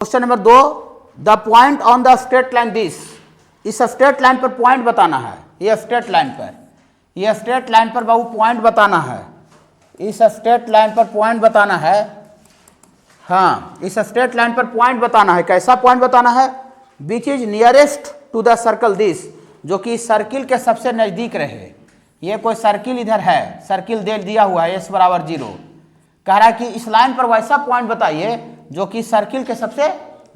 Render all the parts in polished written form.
Question number 2, the point on the straight line this, इस straight line पर point बताना है। ये स्ट्रेट लाइन पर, ये स्ट्रेट लाइन पर बाबू पॉइंट बताना है, इस स्ट्रेट लाइन पर पॉइंट बताना है। हाँ, इस स्ट्रेट लाइन पर पॉइंट बताना है। कैसा पॉइंट बताना है? Which is nearest to the circle this, जो कि सर्किल के सबसे नजदीक रहे। ये कोई सर्किल इधर है, सर्किल दे दिया हुआ है s बराबर 0। कह रहा है कि इस लाइन पर वैसा पॉइंट बताइए जो कि सर्किल के सबसे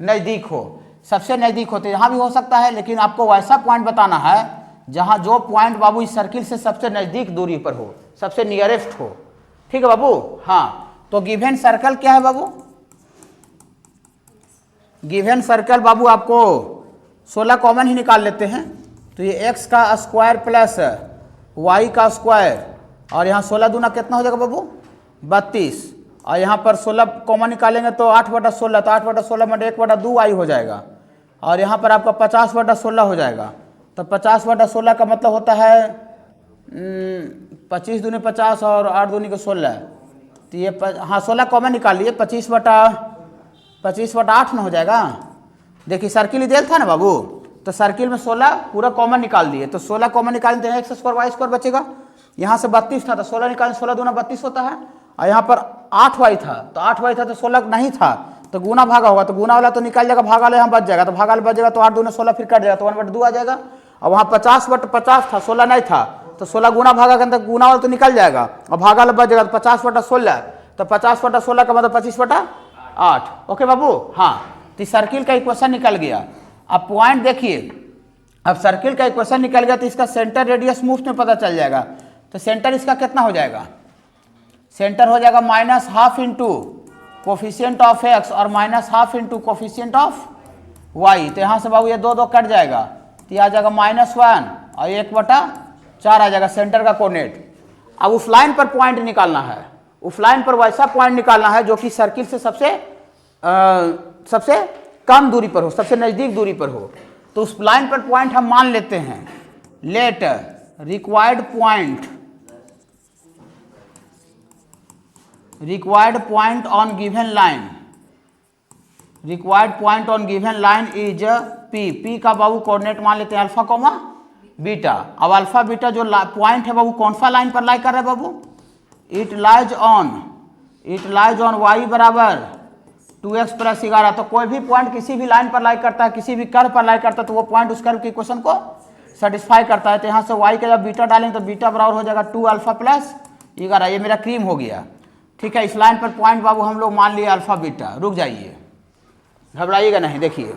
नजदीक हो। सबसे नजदीक होते यहाँ भी हो सकता है, लेकिन आपको वैसा पॉइंट बताना है जहाँ जो पॉइंट बाबू इस सर्किल से सबसे नजदीक दूरी पर हो, सबसे नियरेस्ट हो। ठीक है बाबू। हाँ, तो गिवन सर्कल क्या है बाबू? गिवन सर्कल बाबू आपको 16 कॉमन ही निकाल लेते हैं। तो ये x का स्क्वायर प्लस y का स्क्वायर, और यहाँ 16 दूना कितना हो जाएगा बाबू? 32। और यहाँ पर 16 कॉमन निकालेंगे तो 8/16, तो 8/16 में 1/2y हो जाएगा। और यहाँ पर आपका 50/16 हो जाएगा। तो 50/16 का मतलब होता है 25 दूनी 50 और 8 दूनी के 16। तो ये हाँ 16 कॉमन निकाल लिए, 25/8 में हो जाएगा। देखिए सर्किल ही देल था ना बाबू, तो सर्किल में 16 पूरा कॉमन निकाल दिए। तो 16 कॉमन निकालें तो x स्क्वायर y स्क्वायर बचेगा। यहाँ से 32 था तो 16 निकालें, 16 दूना 32 होता है। और यहाँ पर 8y था, तो 8y था तो 16 नहीं था, तो गुना भागा होगा, तो गुना वाला तो निकाल जाएगा, भागा वाला यहाँ बच जाएगा। तो भागा वाला बच जाएगा तो 8 दूना 16 फिर कट जाएगा, तो 1/2 आ जाएगा। और वहाँ 50/50 था, 16 नहीं था, तो 16 गुना भागा के अंदर गुना वाला तो निकल जाएगा और भागा वाला बच जाएगा। तो 50/16, तो 50/16 का मतलब 25/8। ओके बाबू। हाँ, तो सर्किल का इक्वेशन निकल गया। अब पॉइंट देखिए, अब सर्किल का इक्वेशन निकल गया तो इसका सेंटर रेडियस मुफ्त में पता चल जाएगा। तो सेंटर इसका कितना हो जाएगा? सेंटर हो जाएगा -½ इंटू कोफिशिएंट ऑफ x और -½ इंटू कोफिशिएंट ऑफ y। तो यहाँ से बाबू ये 2 कट जाएगा, तो ये आ जाएगा -1 और 1/4 आ जाएगा सेंटर का कोऑर्डिनेट। अब उस लाइन पर पॉइंट निकालना है, उस लाइन पर वैसा पॉइंट निकालना है जो कि सर्किल से सबसे कम दूरी पर हो, सबसे नजदीक दूरी पर हो। तो उस लाइन पर पॉइंट हम मान लेते हैं, late required point on given line, required point on given line is p का बाबू कोऑर्डिनेट मान लेते हैं अल्फा कोमा बीटा। अब अल्फा बीटा जो पॉइंट है बाबू कौन सा लाइन पर लाई कर रहा है बाबू? इट लाइज ऑन y बराबर 2x + 11। तो कोई भी पॉइंट किसी भी लाइन पर लाई करता है, किसी भी कर्व पर लाई करता है, तो वो पॉइंट उस कर्व के इक्वेशन को सेटिस्फाई करता है। तो यहाँ से y का जब बीटा डालेंगे तो बीटा बराबर हो जाएगा 2α + 11। ये मेरा क्रीम हो गया। ठीक है, इस लाइन पर पॉइंट बाबू हम लोग मान लिए अल्फा बीटा। रुक जाइए, घबराइएगा नहीं। देखिए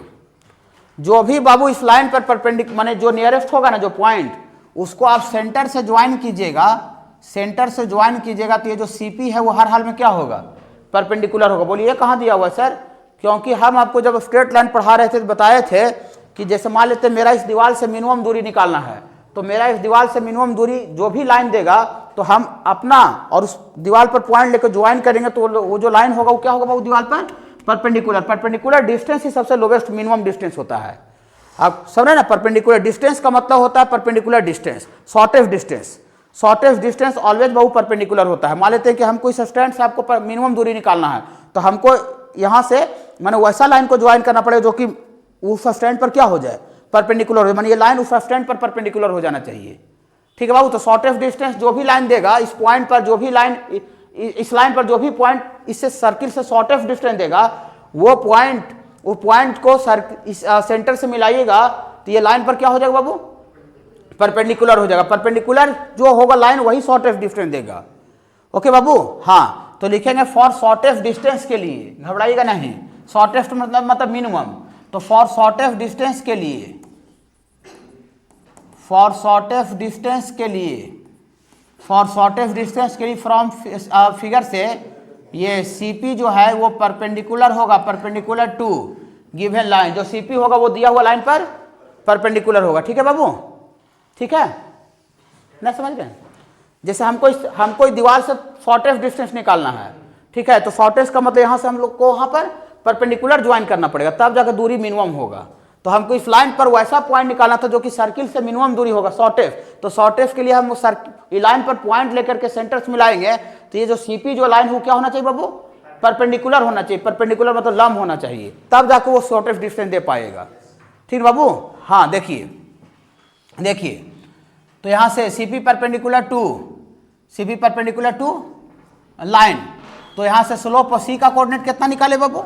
जो भी बाबू इस लाइन पर परपेंडिकुलर माने जो नियरेस्ट होगा ना जो पॉइंट, उसको आप सेंटर से ज्वाइन कीजिएगा, सेंटर से ज्वाइन कीजिएगा। तो ये जो CP है वो हर हाल में क्या होगा? परपेंडिकुलर होगा। बोलिए कहाँ दिया हुआ है सर? क्योंकि हम आपको जब स्ट्रेट लाइन पढ़ा रहे थे तो बताए थे कि जैसे मान लेते मेरा इस दीवार से मिनिमम दूरी निकालना है, तो मेरा इस दीवार से मिनिमम दूरी जो भी लाइन देगा तो हम अपना और उस दीवार पर पॉइंट लेकर ज्वाइन करेंगे, तो वो जो लाइन होगा वो क्या होगा वो दीवार पर परपेंडिकुलर। परपेंडिकुलर डिस्टेंस ही सबसे लोवेस्ट मिनिमम डिस्टेंस होता है। आप समझ रहे ना? परपेंडिकुलर डिस्टेंस का मतलब होता है perpendicular distance, shortest distance. Shortest distance always बाबू परपेंडिकुलर होता है। मान लेते हैं कि हमको इस स्टैंड से आपको मिनिमम दूरी निकालना है, तो हमको यहाँ से माने वैसा लाइन को ज्वाइन करना पड़ेगा जो कि उस स्टैंड पर क्या हो जाए? परपेंडिकुलर हो, माने ये लाइन उस स्टैंड पर परपेंडिकुलर हो जाना चाहिए। ठीक है बाबू। तो शॉर्टेस्ट डिस्टेंस जो भी लाइन देगा इस पॉइंट पर, जो भी लाइन इस लाइन पर जो भी पॉइंट इससे सर्किल से शॉर्टेस्ट डिस्टेंस देगा, वो पॉइंट को इस सेंटर से मिलाइएगा तो ये लाइन पर क्या हो जाएगा बाबू? परपेंडिकुलर हो जाएगा। परपेंडिकुलर जो होगा लाइन वही शॉर्टेस्ट डिस्टेंस देगा। ओके बाबू। हाँ, तो लिखेंगे फॉर शॉर्टेस्ट डिस्टेंस के लिए, घबराइएगा नहीं। शॉर्टेस्ट मतलब मिनिमम। तो फॉर शॉर्टेस्ट डिस्टेंस के लिए, फॉर शॉर्टेस्ट डिस्टेंस के लिए फ्रॉम फिगर से ये CP जो है वो परपेंडिकुलर होगा, परपेंडिकुलर टू गिवन लाइन। जो CP होगा वो दिया हुआ लाइन पर परपेंडिकुलर होगा। ठीक है बाबू? ठीक है ना? समझ गए? जैसे हमको दीवार से शॉर्टेस्ट डिस्टेंस निकालना है, ठीक है, तो शॉर्टेस्ट का मतलब यहाँ से हम लोग को वहाँ पर परपेंडिकुलर ज्वाइन करना पड़ेगा, तब जाकर दूरी मिनिमम होगा। तो हमको इस लाइन पर वैसा पॉइंट निकालना था जो कि सर्किल से मिनिमम दूरी होगा, शॉर्टेस्ट। तो शॉर्टेस्ट के लिए हम लाइन पर पॉइंट लेकर के सेंटर से मिलाएंगे, तो ये जो CP जो लाइन हो क्या होना चाहिए बाबू? परपेंडिकुलर होना चाहिए, परपेंडिकुलर मतलब लंब होना चाहिए, तब जाकर वो शॉर्टेस्ट डिस्टेंस दे पाएगा। ठीक बाबू। हाँ देखिए तो यहाँ से CP परपेंडिकुलर टू लाइन, तो यहाँ से स्लोप और C का कोऑर्डिनेट कितना निकाले बाबू?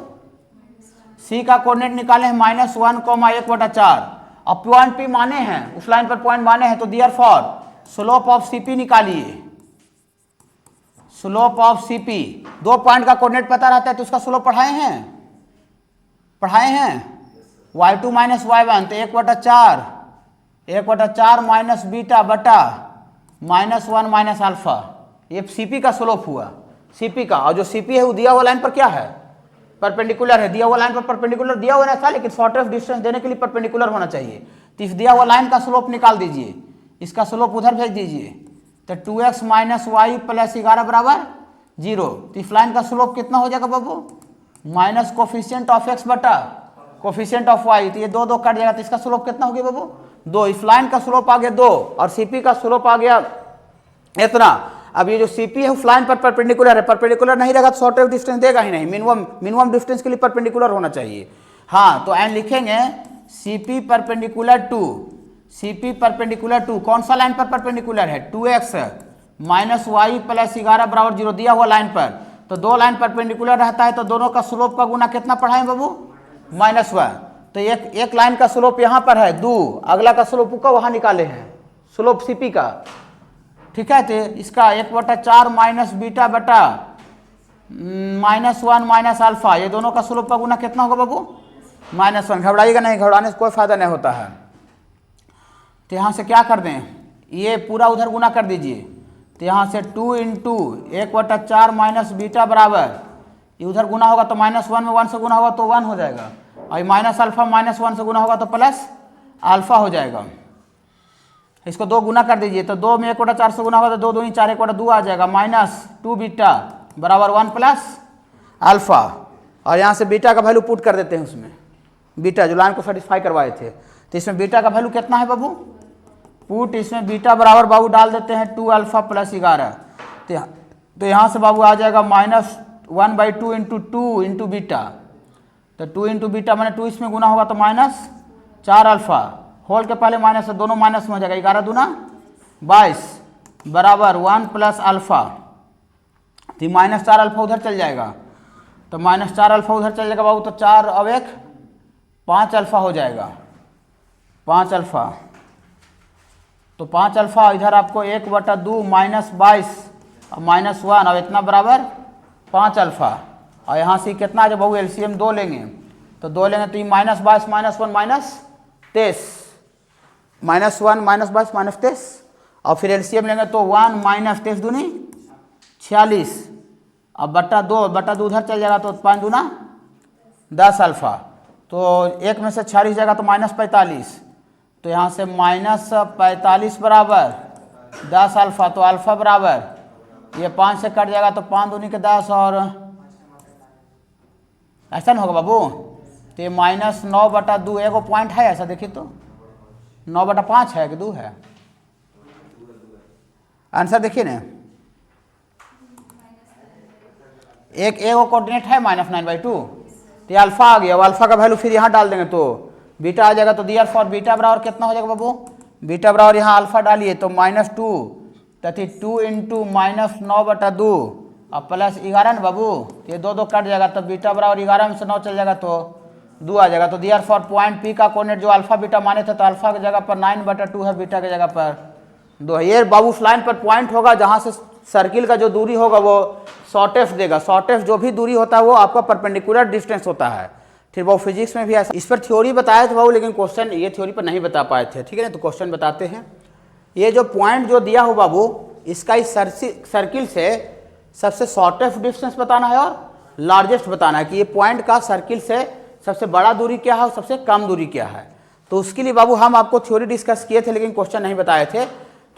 C का कोऑर्डिनेट निकाले हैं -1,1/4। अब पॉइंट P माने हैं, उस लाइन पर पॉइंट माने हैं, तो देयरफॉर स्लोप ऑफ CP निकालिए। स्लोप ऑफ CP, दो पॉइंट का कोऑर्डिनेट पता रहता है तो उसका स्लोप पढ़ाए हैं y2 - y1, तो 1/4 माइनस बीटा बटा -1 - अल्फा, ये CP का स्लोप हुआ, CP का। और जो CP है वो दिया हुआ लाइन पर क्या है? परपेंडिकुलर है। दिया हुआ लाइन पर परपेंडिकुलर दिया हुआ था, लेकिन शॉर्टेस्ट डिस्टेंस देने के लिए परपेंडिकुलर होना चाहिए। तो इस दिया हुआ लाइन का स्लोप निकाल दीजिए, इसका स्लोप उधर भेज दीजिए, तो 2x - y + 11 बराबर 0। तो इस लाइन का स्लोप कितना हो जाएगा बाबू? माइनस कोफिशिएंट ऑफ x बटा कोफिशिएंट ऑफ y, तो ये 2 कट जाएगा, तो इसका स्लोप कितना हो गया बाबू? 2। इस लाइन का स्लोप आ गया 2 और CP का स्लोप आ गया इतना। अब ये जो CP है उस लाइन पर परपेंडिकुलर है, परपेंडिकुलर नहीं रहेगा तो शॉर्टेस्ट डिस्टेंस देगा ही नहीं, मिनिमम डिस्टेंस के लिए परपेंडिकुलर होना चाहिए। हाँ, तो एन लिखेंगे CP परपेंडिकुलर टू, कौन सा लाइन पर परपेंडिकुलर है? 2x - y + 11 बराबर 0 दिया हुआ लाइन पर। तो दो लाइन परपेंडिकुलर रहता है तो दोनों का स्लोप का गुना कितना पढ़ाएं बाबू? -1। तो एक लाइन का स्लोप यहाँ पर है 2, अगला का स्लोप का वहाँ निकाले हैं, स्लोप CP का। ठीक है, तो इसका 1/4 माइनस बीटा बटा -1 - अल्फा, ये दोनों का स्लोप का गुना कितना होगा बाबू? -1। घबराइएगा नहीं, घबराने से कोई फायदा नहीं होता है। तो यहाँ से क्या कर दें, ये पूरा उधर गुना कर दीजिए, तो यहाँ से 2 × 1/4 माइनस बीटा बराबर, ये उधर गुना होगा तो -1 में 1 से गुना होगा तो 1 हो जाएगा, और माइनस अल्फा -1 से गुना होगा तो प्लस अल्फा हो जाएगा। इसको 2 गुना कर दीजिए, तो 2 में 1/4 से गुना होगा तो 2 × 2 = 4, 1/2 आ जाएगा, -2 बीटा बराबर 1 + अल्फा। और यहाँ से बीटा का वैल्यू पुट कर देते हैं उसमें, बीटा जो लाइन को सेटिस्फाई करवाए थे, तो इसमें बीटा का वैल्यू कितना है बाबू? पुट इसमें बीटा बराबर बाबू डाल देते हैं 2 अल्फा + 11, तो यहाँ से बाबू आ जाएगा -1/2 × 2 × बीटा, तो 2 × बीटा मैंने 2 इसमें गुना होगा तो -4 अल्फा, होल के पहले माइनस है, दोनों माइनस में हो जाएगा, 11 दूना 22 बराबर 1 + अल्फा, तो -4 अल्फा उधर चल जाएगा, तो -4 अल्फा उधर चल जाएगा बाबू, तो 4 अब 1 5 अल्फा हो जाएगा, 5 अल्फा, तो 5 अल्फा इधर आपको 1/2 -22 और -1 और इतना बराबर 5 अल्फा। और यहाँ से कितना जब बाबू LCM 2 लेंगे, तो 2 लेंगे तो ये -22 - 1 -23 -1 -22 -23, और फिर LCM लेंगे तो 1 - 23 दूनी 46, अब बटा 2 उधर चल जाएगा तो 5 दूना 10 अल्फा, तो 1 में से 46 जाएगा तो -45, तो यहाँ से -45 बराबर 10 अल्फा, तो अल्फा बराबर ये 5 से कट जाएगा तो 5 दूनी के 10, और ऐसा नहीं होगा बाबू, तो ये -9/2, एगो पॉइंट है ऐसा देखिए तो 9/5 है कि 2 है? आंसर देखिए ना, एक एगो कोऑर्डिनेट है -9/2, तो अल्फा आ गया, अल्फा का वैल्यू फिर यहाँ डाल देंगे तो बीटा आ जाएगा, तो देयरफॉर बीटा बराबर कितना हो जाएगा बाबू? बीटा बराबर यहाँ अल्फा डालिए तो -2, तथी 2 × -9/2 और प्लस 11 ना बाबू, ये 2 कट जाएगा, तो बीटा बराबर 11 में से 9 चल जाएगा तो 2 आ जाएगा, तो देयरफॉर पॉइंट P का कोऑर्डिनेट जो अल्फा बीटा माने थे, तो अल्फा की जगह पर 9/2 है, बीटा की जगह पर 2 है। ये बाबू उस लाइन पर पॉइंट होगा जहाँ से सर्किल का जो दूरी होगा वो शॉर्टेस्ट देगा, शॉर्टेस्ट जो भी दूरी होता है वो आपका परपेंडिकुलर डिस्टेंस होता है। फिर वो फिजिक्स में भी ऐसा, इस पर थ्योरी बताया था बाबू, लेकिन क्वेश्चन ये थ्योरी पर नहीं बता पाए थे, ठीक है ना, तो क्वेश्चन बताते हैं। ये जो पॉइंट जो दिया हो बाबू, इसका इस सर्किल से सबसे शॉर्टेस्ट डिस्टेंस बताना है और लार्जेस्ट बताना है कि ये पॉइंट का सर्किल से सबसे बड़ा दूरी क्या है और सबसे कम दूरी क्या है। तो उसके लिए बाबू हम आपको थ्योरी डिस्कस किए थे, लेकिन क्वेश्चन नहीं बताए थे,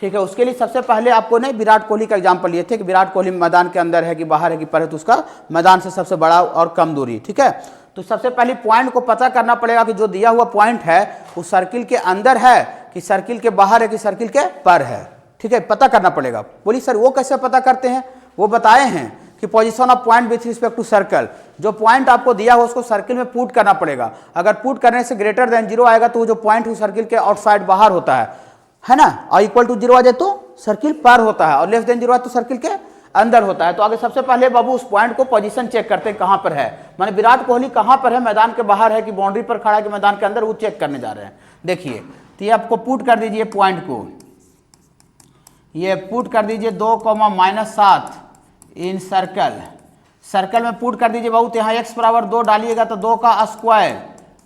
ठीक है। उसके लिए सबसे पहले आपको नहीं विराट कोहली का एग्जाम्पल लिए थे कि विराट कोहली मैदान के अंदर है कि बाहर है कि पर है, तो उसका मैदान से सबसे बड़ा और कम दूरी, ठीक है। तो सबसे पहले पॉइंट को पता करना पड़ेगा कि जो दिया हुआ पॉइंट है वो सर्किल के अंदर है कि सर्किल के बाहर है कि सर्किल के पर है, ठीक है, पता करना पड़ेगा। बोलिए सर वो कैसे पता करते हैं? वो बताए हैं कि position of point with respect to circle, जो पॉइंट आपको दिया हो उसको सर्किल में पुट करना पड़ेगा। अगर पुट करने से ग्रेटर देन 0 आएगा तो वो जो पॉइंट हो सर्किल के आउटसाइड बाहर होता है ना, और इक्वल टू 0 आ जाए तो सर्किल पर होता है, और लेस देन 0 आए तो सर्किल के अंदर होता है। तो आगे सबसे पहले बाबू उस पॉइंट को पोजीशन चेक करते हैं कहां पर है, माने विराट कोहली कहां पर है, मैदान के बाहर है कि बाउंड्री पर खड़ा है कि मैदान के अंदर, वो चेक करने जा रहे हैं। देखिए तो ये आपको पुट कर दीजिए पॉइंट को, ये पुट कर दीजिए 2,-7 इन सर्कल, सर्कल में पुट कर दीजिए बाबू। तो यहाँ x बराबर 2 डालिएगा तो 2 का स्क्वायर,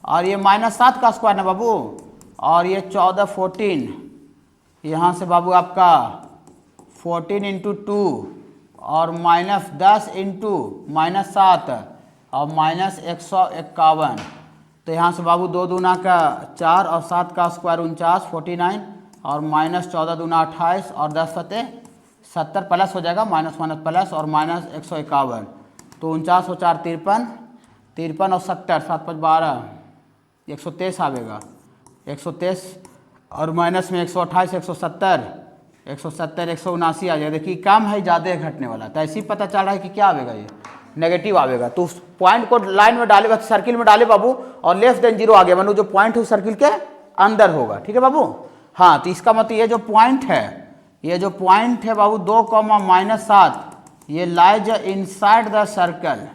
और ये -7 का स्क्वायर ना बाबू, और ये 14 14, यहाँ से बाबू आपका 14 × 2 और -10 × -7 और -151। तो यहाँ से बाबू 2 दूना का 4 और 7 का स्क्वायर 49 49, और -14 दूना 28 और 10 सते 70 प्लस हो जाएगा, माइनस प्लस और -151। तो 49 और 4 53, 53 और 70 7 5 12 123 आवेगा, 123 और माइनस में 128 170 179 आ जाएगा। देखिए कम है ज़्यादा घटने वाला, तो ऐसे ही पता चल रहा है कि क्या आवेगा, ये नेगेटिव आवेगा। तो उस पॉइंट को लाइन में डाले, सर्किल में डाले बाबू, और लेस देन 0 आ गया, मतलब जो पॉइंट है सर्किल के अंदर होगा। ठीक है बाबू। हाँ, तो इसका मतलब ये जो पॉइंट है, ये जो पॉइंट है बाबू 2,-7, ये lies inside the circle,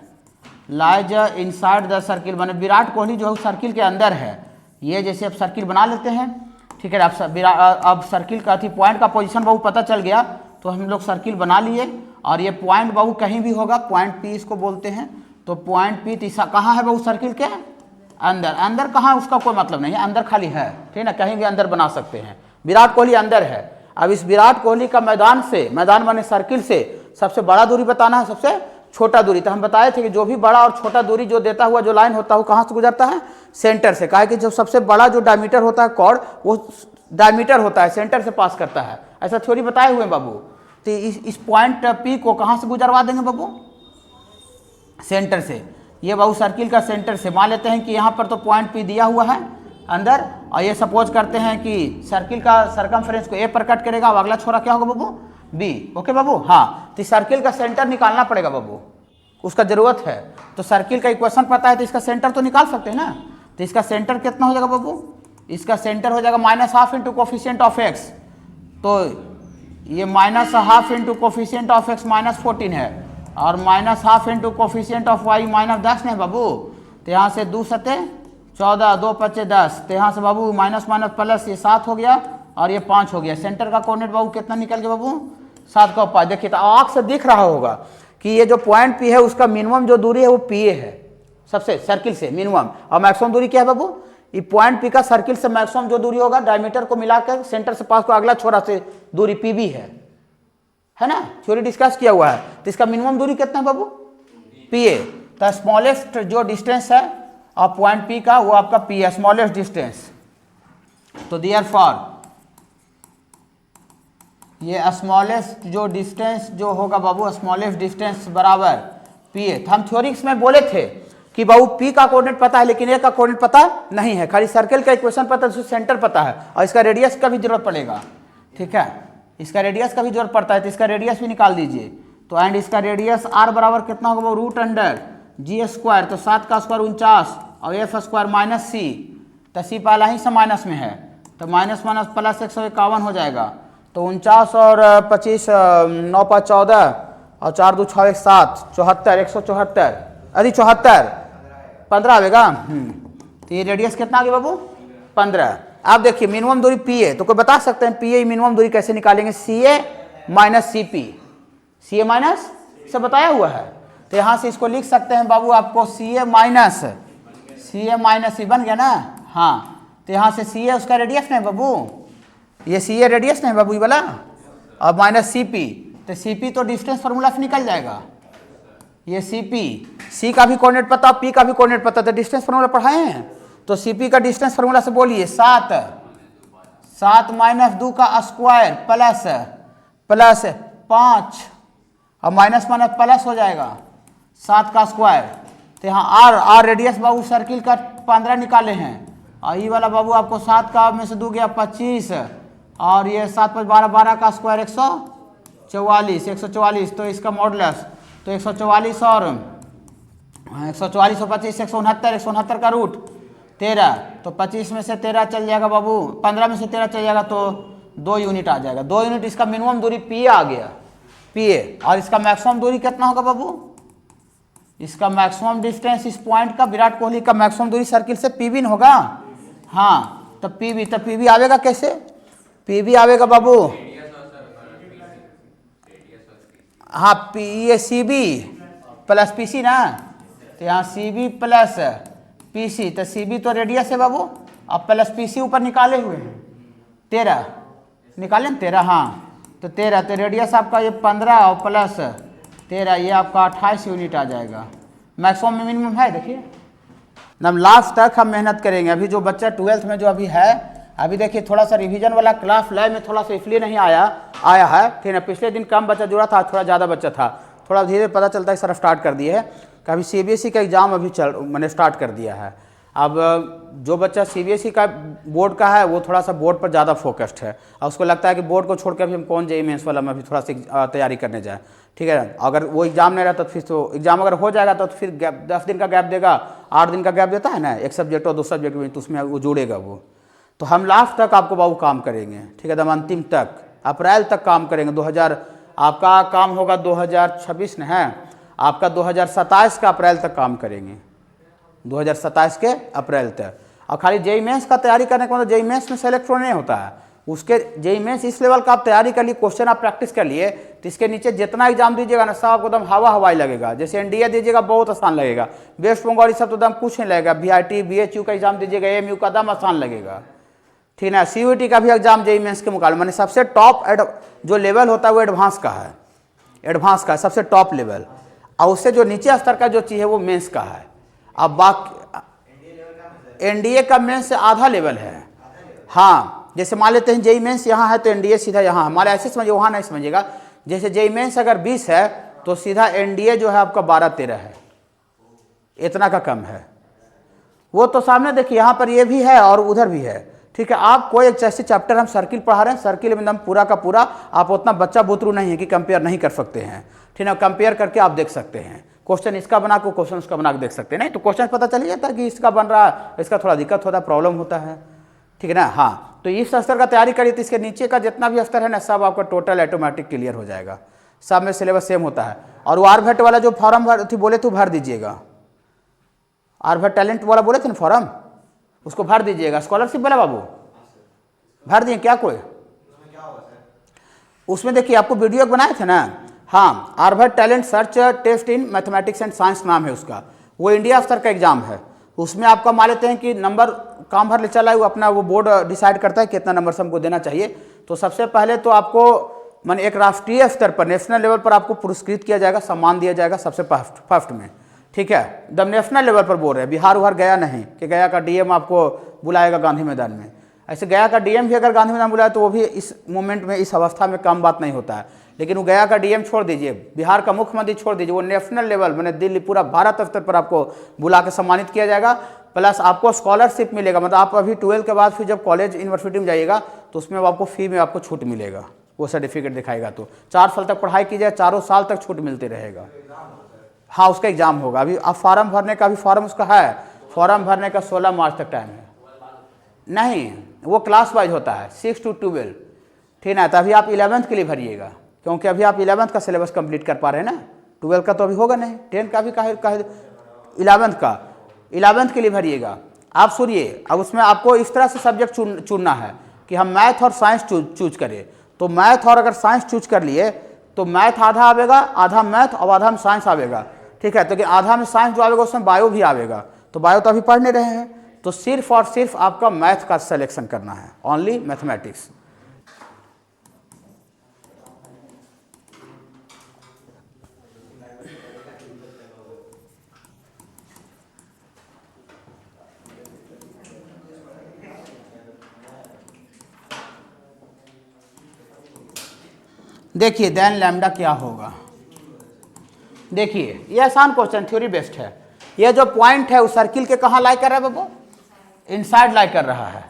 lies inside the circle, माने विराट कोहली जो है सर्किल के अंदर है। ये जैसे अब सर्किल बना लेते हैं, ठीक है। अब सर्किल का थी पॉइंट का पोजीशन बाबू पता चल गया, तो हम लोग सर्किल बना लिए, और ये पॉइंट बाबू कहीं भी होगा, पॉइंट पी इसको बोलते हैं। तो पॉइंट पी कहाँ है बाबू, सर्किल के अंदर। अंदर कहाँ, उसका कोई मतलब नहीं है, अंदर खाली है, ठीक है ना, कहीं भी अंदर बना सकते हैं। विराट कोहली अंदर है। अब इस विराट कोहली का मैदान से, मैदान माने सर्किल से सबसे बड़ा दूरी बताना है, सबसे छोटा दूरी। तो हम बताए थे कि जो भी बड़ा और छोटा दूरी जो देता हुआ जो लाइन होता है वो कहाँ से गुजरता है, सेंटर से। कहा कि जो सबसे बड़ा जो डायमीटर होता है कॉर्ड, वो डायमीटर होता है, सेंटर से पास करता है, ऐसा थ्योरी बताए हुए बाबू। तो इस पॉइंट पी को कहाँ से गुजरवा देंगे बाबू, सेंटर से। ये बाबू सर्किल का सेंटर से, मान लेते हैं कि यहाँ पर तो पॉइंट पी दिया हुआ है अंदर, और ये सपोज करते हैं कि सर्किल का सरकमफ्रेंस को ए पर कट करेगा, और अगला छोरा क्या होगा बाबू, बी। ओके बाबू। हाँ, तो सर्किल का सेंटर निकालना पड़ेगा बाबू, उसका जरूरत है। तो सर्किल का इक्वेशन पता है तो इसका सेंटर तो निकाल सकते हैं ना। तो इसका सेंटर कितना हो जाएगा बाबू, इसका सेंटर हो जाएगा -12 × कोफिशिएंट ऑफ x। तो ये -12 × कोफिशिएंट ऑफ x -14 है, और -12 × कोफिशिएंट ऑफ y -10 है बाबू। तो यहाँ से 2 सते 14 2 5 10, तो यहाँ से बाबू माइनस प्लस, ये 7 हो गया और ये 5 हो गया। सेंटर का कोऑर्डिनेट बाबू कितना निकल गया बाबू, 7 का 5। देखिए तो आँख से दिख रहा होगा कि ये जो पॉइंट पी है उसका मिनिमम जो दूरी है वो पी ए है, सबसे सर्किल से मिनिमम, और मैक्सिमम दूरी क्या है बाबू, ये पॉइंट पी का सर्किल से मैक्सिमम जो दूरी होगा डायमीटर को मिलाकर सेंटर से पास को अगला छोरा से दूरी पी बी है ना, थ्योरी डिस्कस किया हुआ है। तो इसका मिनिमम दूरी कितना है बाबू, पी ए। तो स्मॉलेस्ट जो डिस्टेंस है और पॉइंट पी का वो आपका पी है, स्मॉलेस्ट डिस्टेंस। तो देयरफॉर ये स्मॉलेस्ट जो डिस्टेंस जो होगा बाबू, स्मॉलेस्ट डिस्टेंस बराबर पी ए। हम थ्योरिक्स में बोले थे कि बाबू पी का कोऑर्डिनेट पता है लेकिन ए का कोऑर्डिनेट पता नहीं है, खाली सर्कल का इक्वेशन पता है, सेंटर पता है, और इसका रेडियस का भी जरूरत पड़ेगा। ठीक है, इसका रेडियस का भी जरूरत पड़ता है, तो इसका रेडियस भी निकाल दीजिए। तो एंड इसका रेडियस आर बराबर कितना होगा वो, √g²। तो 7 का स्क्वायर 49 और f स्क्वायर -c, तो c पहला ही से माइनस में है, तो माइनस प्लस 151 हो जाएगा। तो 49 और 25 9 5 14 और 4 2 6 1 7 74 174 अरे 74 15 आएगा। तो ये रेडियस कितना आ गया बाबू, 15। आप देखिए मिनिमम दूरी पी ए, तो कोई बता सकते हैं पी ए मिनिमम दूरी कैसे निकालेंगे, सी ए माइनस सी पी, सी ए माइनस से बताया हुआ है। तो यहाँ से इसको लिख सकते हैं बाबू, आपको सी ए माइनस सी बन गया ना। हाँ, तो यहाँ से सी ए उसका रेडियस नहीं बाबू, ये सी ए रेडियस नहीं बाबू ये वाला, और माइनस सी पी, तो सी पी तो डिस्टेंस फार्मूला से निकल जाएगा। ये सी पी, सी का भी कोऑर्डिनेट पता, पी का भी कोऑर्डिनेट पता, तो डिस्टेंस फार्मूला पढ़ाए हैं। तो सी पी का डिस्टेंस फार्मूला से बोलिए 7 -2 का स्क्वायर प्लस 5 और माइनस प्लस हो जाएगा 7 का स्क्वायर। तो यहाँ आर रेडियस बाबू सर्किल का 15 निकाले हैं, और ये वाला बाबू आपको 7 का में से 2 गया 25, और ये 7 5 12 12 का स्क्वायर 144, तो इसका मॉडुलस तो 144 और 144 और 25 169, 169 का रूट 13, तो 25 में से 13 चल जाएगा बाबू, 15 में से 13 चल जाएगा तो 2 यूनिट आ जाएगा। 2 यूनिट इसका मिनिमम दूरी पी आ गया, पी, और इसका मैक्सिमम दूरी कितना होगा बाबू? इसका मैक्सिमम डिस्टेंस इस पॉइंट का, विराट कोहली का मैक्सिमम दूरी सर्किल से पी बिन होगा। हाँ, तो पी बी आवेगा कैसे? पी बी आवेगा बाबू, हाँ ये C B plus P C ना, तो यहाँ C B plus P C, तो सी बी तो रेडियस है बाबू, अब प्लस पी सी ऊपर निकाले हुए हैं 13, निकाले ना 13, हाँ तो 13, तो रेडियस आपका ये 15 और प्लस 13, ये आपका 28 यूनिट आ जाएगा। मैक्सिमम में मिनिमम है, देखिए हम लास्ट तक हम मेहनत करेंगे। अभी जो बच्चा 12th में जो अभी है, अभी देखिए थोड़ा सा रिवीजन वाला क्लास लैब में थोड़ा सा इसलिए नहीं आया है, ठीक है, पिछले दिन कम बच्चा जुड़ा था, थोड़ा ज़्यादा बच्चा था, थोड़ा धीरे पता चलता है सर स्टार्ट कर दिए है कि अभी CBSE का एग्ज़ाम अभी मैंने स्टार्ट कर दिया है। अब जो बच्चा CBSE का बोर्ड का है वो थोड़ा सा बोर्ड पर ज़्यादा फोकस्ड है, और उसको लगता है कि बोर्ड को छोड़ कर भी हम कौन JEE मेंस वाला में भी थोड़ा सा तैयारी करने जाए, ठीक है। अगर वो एग्ज़ाम नहीं रहता तो फिर तो एग्ज़ाम अगर हो जाएगा तो फिर गैप 10 दिन का गैप देगा, 8 दिन का गैप देता है ना, एक सब्जेक्ट और 2 सब्जेक्ट में, तो उसमें वो जुड़ेगा वो। तो हम लास्ट तक आपको बाबू काम करेंगे, ठीक है, एकदम अंतिम तक, अप्रैल तक काम करेंगे। 2000 आपका काम होगा 2026 में है, आपका 2027 का अप्रैल तक काम करेंगे, 2027 के अप्रैल तक। और खाली JEE मेंस का तैयारी करने के बाद JEE मेंस में सेलेक्ट नहीं होता है, उसके JEE मेंस इस लेवल का आप तैयारी कर लिए, क्वेश्चन आप प्रैक्टिस कर लिए, तो इसके नीचे जितना एग्जाम दीजिएगा ना सब आपको एकदम हवाई लगेगा। जैसे NDA दीजिएगा बहुत आसान लगेगा, वेस्ट बंगाल सब तो एकदम कुछ नहीं लगेगा, VIT BHU का एग्जाम दीजिएगा, AMU का एकदम आसान लगेगा, ठीक है ना। CUET का भी एग्जाम JEE मेंस के मुकाबले मैंने सबसे टॉप जो लेवल होता है वो एडवांस का है, एडवांस का सबसे टॉप लेवल, और उससे जो नीचे स्तर का जो चीज़ है वो मेंस का है। अब बाकी NDA का मेंस से आधा लेवल है, हाँ, जैसे मान लेते हैं JEE मेंस यहाँ है तो NDA सीधा यहाँ, हमारे ऐसे समझिए, वहाँ नहीं समझिएगा। जैसे JEE मेंस अगर 20 है तो सीधा NDA जो है आपका 12-13 है, इतना का कम है। वो तो सामने देखिए यहाँ पर ये भी है और उधर भी है, ठीक है। आप कोई एक जैसे चैप्टर हम सर्किल पढ़ा रहे हैं, सर्किल में एकदम पूरा का पूरा, आप उतना बच्चा बुतरू नहीं है कि कंपेयर नहीं कर सकते हैं, ठीक है, कंपेयर करके आप देख सकते हैं, क्वेश्चन इसका बना को क्वेश्चन उसका बना के देख सकते हैं। नहीं तो क्वेश्चन पता चल जाता है कि इसका बन रहा है, इसका थोड़ा दिक्कत होता है, प्रॉब्लम होता है, ठीक है ना। हाँ, तो इस स्तर का तैयारी करिए तो इसके नीचे का जितना भी स्तर है ना सब आपका टोटल ऑटोमेटिक क्लियर हो जाएगा, सब में सिलेबस सेम होता है। और वो आरभेट वाला जो फॉर्म बोले तो भर दीजिएगा, आरभेट टैलेंट वाला बोले थे ना फॉर्म, उसको भर दीजिएगा। स्कॉलरशिप वाला बाबू भर दिए क्या कोई? उसमें देखिए आपको वीडियो बनाए थे ना, हाँ, आरभेट talent search test in mathematics and science नाम है उसका, वो इंडिया स्तर का एग्जाम है। उसमें आपका मान लेते हैं कि नंबर काम भर ले चला है, वो अपना वो बोर्ड डिसाइड करता है कितना नंबर हमको देना चाहिए। तो सबसे पहले तो आपको माने एक राष्ट्रीय स्तर पर, नेशनल लेवल पर आपको पुरस्कृत किया जाएगा, सम्मान दिया जाएगा सबसे फर्स्ट में, ठीक है, एकदम नेशनल लेवल पर बोल रहे हैं, बिहार उहार गया नहीं कि गया का DM आपको बुलाएगा गांधी मैदान में। ऐसे गया का DM भी अगर गांधी मैदान बुलाए तो वो भी इस मोमेंट में, इस अवस्था में कम बात नहीं होता है। लेकिन वो गया का DM छोड़ दीजिए, बिहार का मुख्यमंत्री छोड़ दीजिए, वो नेशनल लेवल मैंने दिल्ली पूरा भारत स्तर पर आपको बुला के सम्मानित किया जाएगा। प्लस आपको स्कॉलरशिप मिलेगा, मतलब आप अभी 12 के बाद फिर जब कॉलेज यूनिवर्सिटी में जाइएगा तो उसमें आपको फी में आपको छूट मिलेगा, वो सर्टिफिकेट दिखाएगा। तो 4 साल तक पढ़ाई कीजिए, 4 साल तक छूट मिलते रहेगा। हाँ, उसका एग्जाम होगा। अभी आप फॉर्म भरने का भी फॉर्म उसका है, फॉर्म भरने का 16 मार्च तक टाइम है। नहीं, वो क्लास वाइज होता है 6 to 12, ठीक है। तो अभी आप 11th के लिए भरिएगा, क्योंकि अभी आप 11th का सिलेबस कंप्लीट कर पा रहे हैं ना, 12 का तो अभी होगा नहीं, 10 का भी कहे 11th के लिए भरिएगा। आप सुनिए, अब उसमें आपको इस तरह से सब्जेक्ट चुनना है कि हम मैथ और साइंस चूज करें। तो मैथ और अगर साइंस चूज कर लिए तो मैथ आधा आवेगा, आधा मैथ और आधा में साइंस आवेगा, ठीक है। तो कि आधा में साइंस जो आवेगा उसमें बायो भी आवेगा, तो बायो तो अभी पढ़ नहीं रहे हैं, तो सिर्फ और सिर्फ आपका मैथ का सिलेक्शन करना है, ओनली मैथमेटिक्स। देखिए देन लैम्डा क्या होगा। देखिए ये आसान क्वेश्चन, थ्योरी बेस्ड है। ये जो पॉइंट है उस सर्किल के कहाँ लाई कर रहा है बाबू? इनसाइड लाई कर रहा है,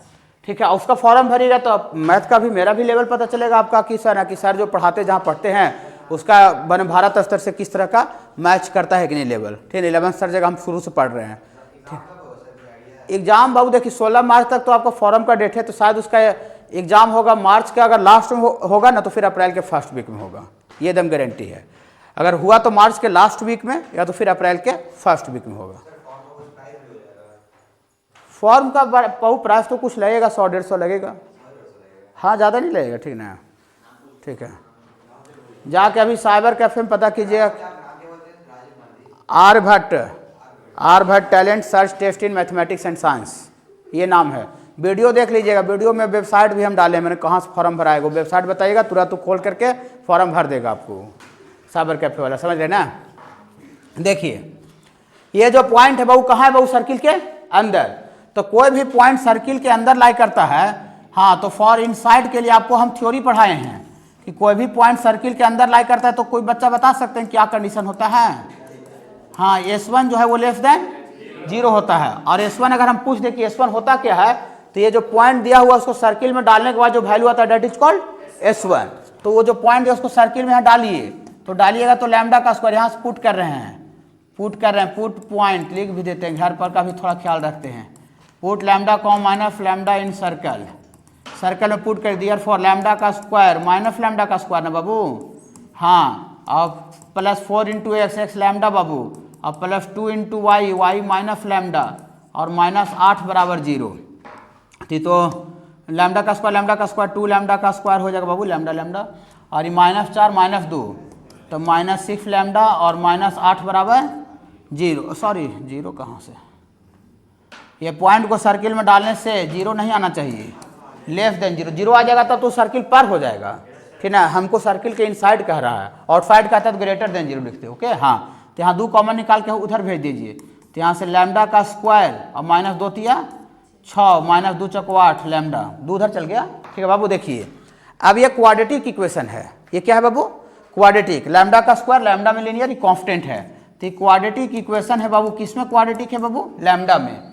ठीक है। उसका फॉर्म भरिएगा तो मैथ का भी मेरा भी लेवल पता चलेगा आपका कि सर जो पढ़ाते जहाँ पढ़ते हैं उसका बने भारत स्तर से किस तरह का मैच करता है कि नहीं लेवल, ठीक है। 11th स्तर जगह हम शुरू से पढ़ रहे हैं, ठीक। एग्जाम बाबू देखिए 16 मार्च तक तो आपका फॉरम का डेट है, तो शायद उसका एग्जाम होगा मार्च का, अगर लास्ट में होगा ना तो फिर अप्रैल के फर्स्ट वीक में होगा, ये एकदम गारंटी है। अगर हुआ तो मार्च के लास्ट वीक में या तो फिर अप्रैल के फर्स्ट वीक में होगा। फॉर्म का बहु प्राइस तो कुछ लगेगा, 100-150 लगेगा, हाँ ज़्यादा नहीं लगेगा, ठीक ना, ठीक है। जाके अभी साइबर कैफे में पता कीजिएगा, Aryabhatta talent search test in mathematics and science, ये नाम है। वीडियो देख लीजिएगा, वीडियो में वेबसाइट भी हम डाले हैं, मैंने कहाँ से फॉर्म भराएगा, वेबसाइट बताइएगा, तुरंत तो खोल करके फॉर्म भर देगा आपको साइबर कैफे वाला, समझ रहे ना। देखिए ये जो पॉइंट है बहू कहाँ है बहू, सर्किल के अंदर, तो कोई भी पॉइंट सर्किल के अंदर लाई करता है, हाँ, तो फॉर इनसाइड के लिए आपको हम थ्योरी पढ़ाए हैं कि कोई भी पॉइंट सर्किल के अंदर लाई करता है तो कोई बच्चा बता सकते हैं क्या कंडीशन होता है, हाँ, S1 जो है वो लेस देन 0 होता है। और S1 अगर हम पूछ दें कि S1 होता क्या है, तो ये जो पॉइंट दिया हुआ उसको सर्किल में डालने के बाद जो वैल्यू आता है डेट इज कॉल्ड S1। तो वो जो पॉइंट है उसको सर्किल में यहाँ डालिए, तो डालिएगा तो लैम्डा का स्क्वायर यहाँ से पुट कर रहे हैं, पुट पॉइंट लिख भी देते हैं, घर पर का भी थोड़ा ख्याल रखते हैं। पुट लैम्डा कॉम minus lambda in circle, circle में पुट कर दिया फॉर लैम्डा का स्क्वायर माइनस लैम्डा का स्क्वायर ना बाबू, हाँ, और प्लस 4 इंटू एक्स लैम्डा बाबू, और plus 2 into Y minus lambda, और माइनस 8 बराबर 0, ठीक। तो लैम्डा का स्क्वायर 2 लैम्डा का स्क्वायर हो जाएगा बाबू, लैम्डा, और ये -4 -2 तो -6 लैम्डा, और -8 बराबर 0, सॉरी 0 कहाँ से, ये पॉइंट को सर्किल में डालने से 0 नहीं आना चाहिए, लेस देन 0 आ जाएगा तब तो सर्किल पर हो जाएगा, ठीक ना। हमको सर्किल के इनसाइड कह रहा है, आउटसाइड कहता है तो ग्रेटर देन 0 लिखते, ओके, हाँ। तो यहाँ 2 कॉमन निकाल के उधर भेज दीजिए, तो यहाँ से लैम्डा का स्क्वायर और -2 तिया 6 -2 चौको 8 लैम्डा, 2 उधर चल गया, ठीक है बाबू। देखिए अब ये क्वाड्रेटिक इक्वेशन है, ये क्या है बाबू, क्वाड्रेटिक, लैम्डा का स्क्वायर लैम्डा में लीनियर कांस्टेंट है, तो क्वाड्रेटिक इक्वेशन है बाबू, किसमें क्वाड्रेटिक है बाबू, लैम्डा में।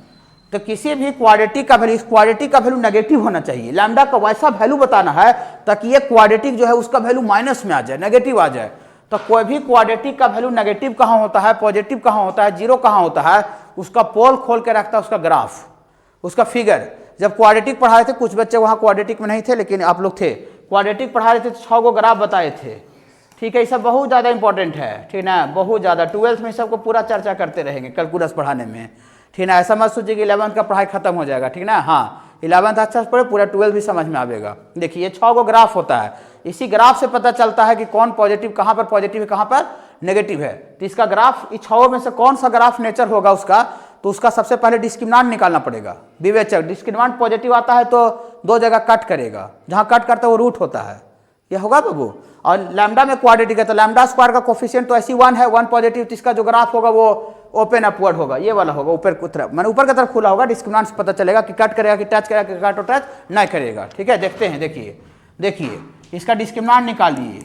तो किसी भी क्वाड्रेटिक का वैल्यू, इस क्वाड्रेटिक का वैल्यू नेगेटिव होना चाहिए, लैम्डा का वैसा वैल्यू बताना है ताकि ये क्वाड्रेटिक जो है उसका वैल्यू माइनस में आ जाए, नेगेटिव आ जाए। तो कोई भी क्वाड्रेटिक का वैल्यू नेगेटिव कहाँ होता है, पॉजिटिव कहाँ होता है, 0 कहाँ होता है, उसका पोल खोल के रखता है, उसका ग्राफ, उसका फिगर। जब क्वाड्रेटिक पढ़ा रहे थे, कुछ बच्चे वहाँ क्वाड्रेटिक में नहीं थे लेकिन आप लोग थे, क्वाड्रेटिक पढ़ा रहे थे, 6 गो ग्राफ बताए थे, ठीक है। ये सब बहुत ज़्यादा इंपॉर्टेंट है, ठीक ना, बहुत ज़्यादा। 12th में सबको पूरा चर्चा करते रहेंगे कैलकुलस पढ़ाने में, ठीक ना। ऐसा मत सोचिए कि 11th का पढ़ाई खत्म हो जाएगा, ठीक ना, हाँ, 11th अच्छा से पढ़े, पूरा 12th भी समझ में आएगा। देखिए 6 गो ग्राफ होता है, इसी ग्राफ से पता चलता है कि कौन पॉजिटिव, कहाँ पर पॉजिटिव है, कहाँ पर नेगेटिव है। तो इसका ग्राफ, इस 6 में से कौन सा ग्राफ नेचर होगा उसका, तो उसका सबसे पहले डिस्क्रिमिनेंट निकालना पड़ेगा, विवेचक। डिस्क्रिमिनेंट पॉजिटिव आता है तो 2 जगह कट करेगा, जहाँ कट करता है वो रूट होता है, ये होगा बाबू। और लैम्डा में क्वाड्रेटिक है तो लैम्डा स्क्वायर का कोफिशिएंट तो ऐसी 1 है, 1 पॉजिटिव, तो इसका जो ग्राफ होगा वो ओपन अपवर्ड होगा, ये वाला होगा, ऊपर की तरफ, मैंने ऊपर की तरफ खुला होगा। डिस्क्रिमिनेंट से पता चलेगा कि कट करेगा कि टच करेगा, कि कट और टच नहीं करेगा, ठीक है। देखते हैं, देखिए इसका डिस्क्रिमिनेंट निकालिए,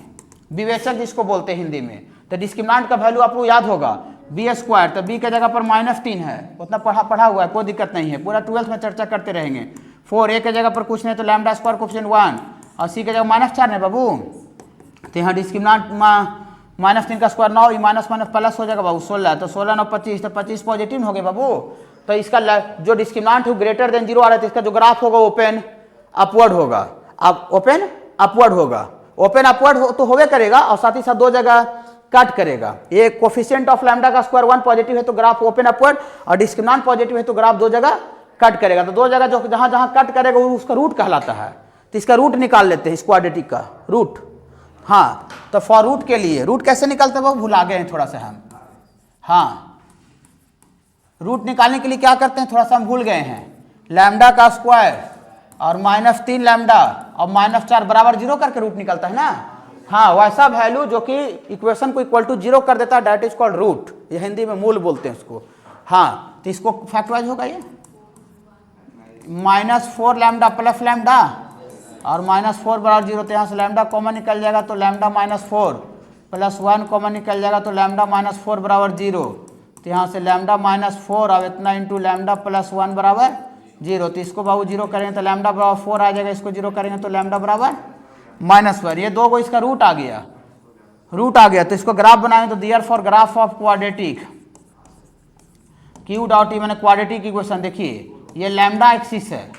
विवेचक जिसको बोलते हैं हिंदी में। तो डिस्क्रिमिनेंट का वैल्यू आपको याद होगा बी स्क्वायर, तो बी की जगह पर -3 है, उतना पढ़ा हुआ है, कोई दिक्कत नहीं है, पूरा 12th में चर्चा करते रहेंगे। 4 ए की जगह पर कुछ नहीं तो लैम्डा स्क्वायर कोफिशिएंट 1, और सी की जगह -4 है बाबू, तो यहाँ डिस्क्रिमिनेंट -3 का स्क्वायर 9, माइनस प्लस हो जाएगा बाबू 16, तो 16 9 25, तो 25 पॉजिटिव हो गए बाबू। तो इसका जो डिस्क्रिमिनेंट है ग्रेटर देन 0 आ रहा है, तो इसका जो ग्राफ होगा ओपन अपवर्ड होगा। अब ओपन अपवर्ड होगा, ओपन अपवर्ड तो होवे करेगा, और साथ ही साथ 2 जगह कट करेगा। ये कोफिशिएंट ऑफ लैम्डा का स्क्वायर 1 पॉजिटिव है तो ग्राफ ओपन अपवर्ड, और डिस्क्रिमिनेंट पॉजिटिव है तो ग्राफ 2 जगह कट करेगा। तो 2 जगह जो जहां जहां कट करेगा वो उसका रूट कहलाता है। तो इसका रूट निकाल लेते हैं, इस क्वाड्रेटिक का रूट, हाँ। तो फॉर रूट के लिए रूट कैसे निकालते हैं वो भुला गए हैं थोड़ा सा हम, हाँ। रूट निकालने के लिए क्या करते हैं, थोड़ा सा हम भूल गए हैं। लैम्डा का स्क्वायर और -3 लैम्डा और -4 बराबर 0 करके रूट निकलता है ना, हाँ। वैसा वैल्यू जो कि इक्वेशन को इक्वल टू 0 कर देता है, दैट इज कॉल्ड रूट, ये हिंदी में मूल बोलते हैं इसको, हाँ। तो इसको फैक्टराइज होगा ये -4 लैम्डा प्लस लैम्डा और -4 बराबर 0, तो यहाँ से लैम्डा कॉमन निकल जाएगा, तो लैम्डा -4 प्लस 1 कॉमन निकल जाएगा, तो लैम्डा -4 बराबर 0, तो यहाँ से लैम्डा -4 अब इतना इंटू लैम्डा प्लस 1 बराबर 0, तो इसको बाबू 0 करेंगे तो लैम्डा बराबर 4 आ जाएगा, इसको 0 करेंगे तो लैम्डा बराबर -1। ये 2 को इसका रूट आ गया, रूट आ गया तो इसको ग्राफ बनाएंगे तो therefore graph of quadratic Q dot E मैंने क्वाड्रेटिक इक्वेशन देखिए ये लैम्डा एक्सिस है,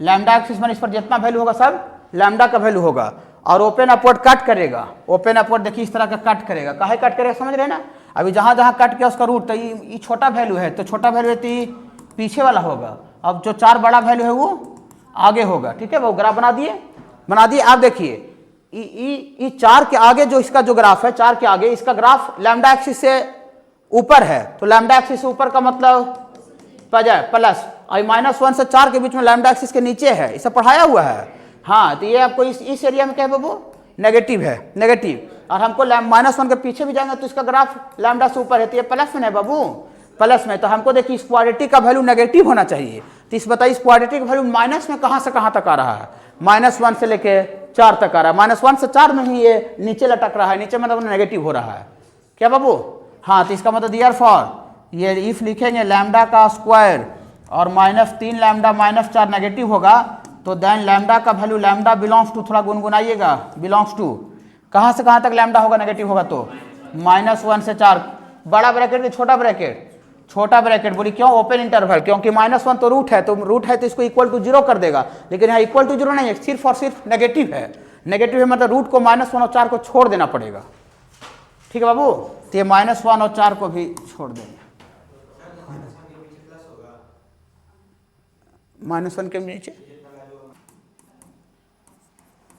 लैम्डा एक्सिस मैंने इस पर जितना वैल्यू होगा सब लैम्डा का वैल्यू होगा और ओपन अपवर्ड कट करेगा, ओपन अपवर्ड देखिए इस तरह का कट करेगा, काहे कट करेगा समझ रहे हैं ना। अभी जहां जहां कट किया उसका रूट तो ये छोटा वैल्यू है तो छोटा वैल्यू तो पीछे वाला होगा, अब जो 4 बड़ा वैल्यू है वो आगे होगा। ठीक है वो ग्राफ बना दिए। आप देखिए ई 4 के आगे जो इसका जो ग्राफ है 4 के आगे इसका ग्राफ लैम्डा एक्सिस से ऊपर है तो लैम्डा एक्सिस से ऊपर का मतलब प्लस और -1 से 4 के बीच में लैम्डा एक्सिस के नीचे है, इसे पढ़ाया हुआ है। हाँ तो ये आपको इस एरिया में क्या है बाबू नेगेटिव है, नेगेटिव। और हमको -1 के पीछे भी जाएंगे तो इसका ग्राफ लैम्डा से ऊपर है तो ये प्लस में है बाबू, प्लस में। तो हमको देखिए इस क्वाड्रेटिक का वैल्यू नेगेटिव होना चाहिए तो इस बताइए इस क्वाड्रेटिक वैल्यू माइनस में कहाँ से कहाँ तक आ रहा है, -1 से लेके 4 तक आ रहा है, -1 से 4 में ही ये नीचे लटक रहा है, नीचे मतलब नेगेटिव हो रहा है क्या बाबू। हाँ तो इसका मतलब दियर फॉर ये इफ लिखेंगे लैम्डा का स्क्वायर और -3 लैम्डा -4 नेगेटिव होगा तो देन लैम्डा का वैल्यू लैम्डा बिलोंग्स टू, थोड़ा गुनगुनाइएगा, बिलोंग्स टू कहाँ से कहाँ तक लैम्डा होगा नेगेटिव होगा तो -1 से 4, बड़ा ब्रैकेट कि छोटा ब्रैकेट, छोटा ब्रैकेट। बोली क्यों ओपन इंटरवल, क्योंकि -1 तो रूट है तो इसको इक्वल टू 0 कर देगा, लेकिन यहाँ इक्वल टू 0 नहीं है, सिर्फ और सिर्फ नेगेटिव है। नेगेटिव है मतलब रूट को -1 और 4 को छोड़ देना पड़ेगा। ठीक है बाबू तो ये -1 और 4 को भी छोड़ देंगे, -1 के नीचे।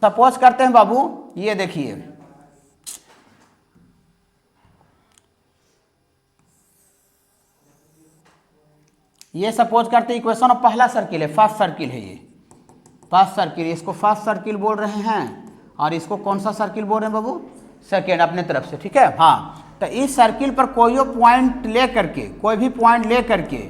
सपोज करते हैं बाबू ये देखिए ये सपोज करते हैं इक्वेशन ऑफ पहला सर्किल है, फर्स्ट सर्किल है ये फर्स्ट सर्किल, इसको फर्स्ट सर्किल बोल रहे हैं और इसको कौन सा सर्किल बोल रहे हैं बाबू सेकेंड अपने तरफ से। ठीक है हाँ तो इस सर्किल पर कोई पॉइंट ले करके, कोई भी पॉइंट ले करके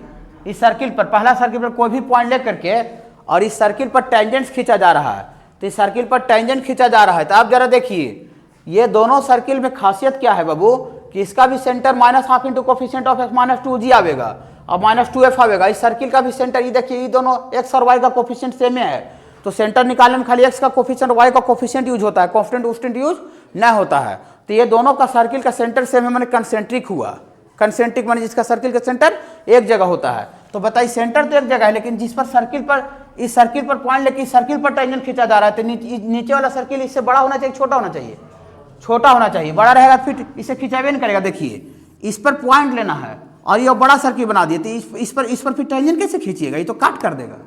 इस सर्किल पर, पहला सर्किल पर कोई भी पॉइंट ले करके और इस सर्किल पर टेंजेंट खींचा जा रहा है तो इस सर्किल पर टेंजेंट खींचा जा रहा है तो आप जरा देखिए ये दोनों सर्किल में खासियत क्या है बाबू कि इसका भी centre -12 into coefficient of x -2g आवेगा और -2f आवेगा। इस सर्किल का भी सेंटर ये देखिए ये दोनों x और y का कोफिशिएंट सेम है तो सेंटर निकालने में खाली x का कोफिशिएंट y का कोफिशिएंट यूज होता है, कांस्टेंट उस्टेंट यूज न होता है। तो ये दोनों का सर्किल का सेंटर सेम है मैंने कंसेंट्रिक हुआ, कंसेंट्रिक माने जिसका सर्किल का सेंटर एक जगह होता है। तो बताइए सेंटर तो एक जगह है लेकिन जिस पर सर्किल पर इस सर्किल पर पॉइंट लेके इस सर्किल पर टेंजेंट खींचा जा रहा है तो नीचे वाला सर्किल इससे बड़ा होना चाहिए छोटा होना चाहिए, छोटा होना चाहिए, बड़ा रहेगा फिर इसे खिंचावे नहीं करेगा। देखिए इस पर पॉइंट लेना है और ये बड़ा सर्किल बना दिए तो इस पर फिर टेंजेंट कैसे खींचिएगा, ये तो कट कर देगा,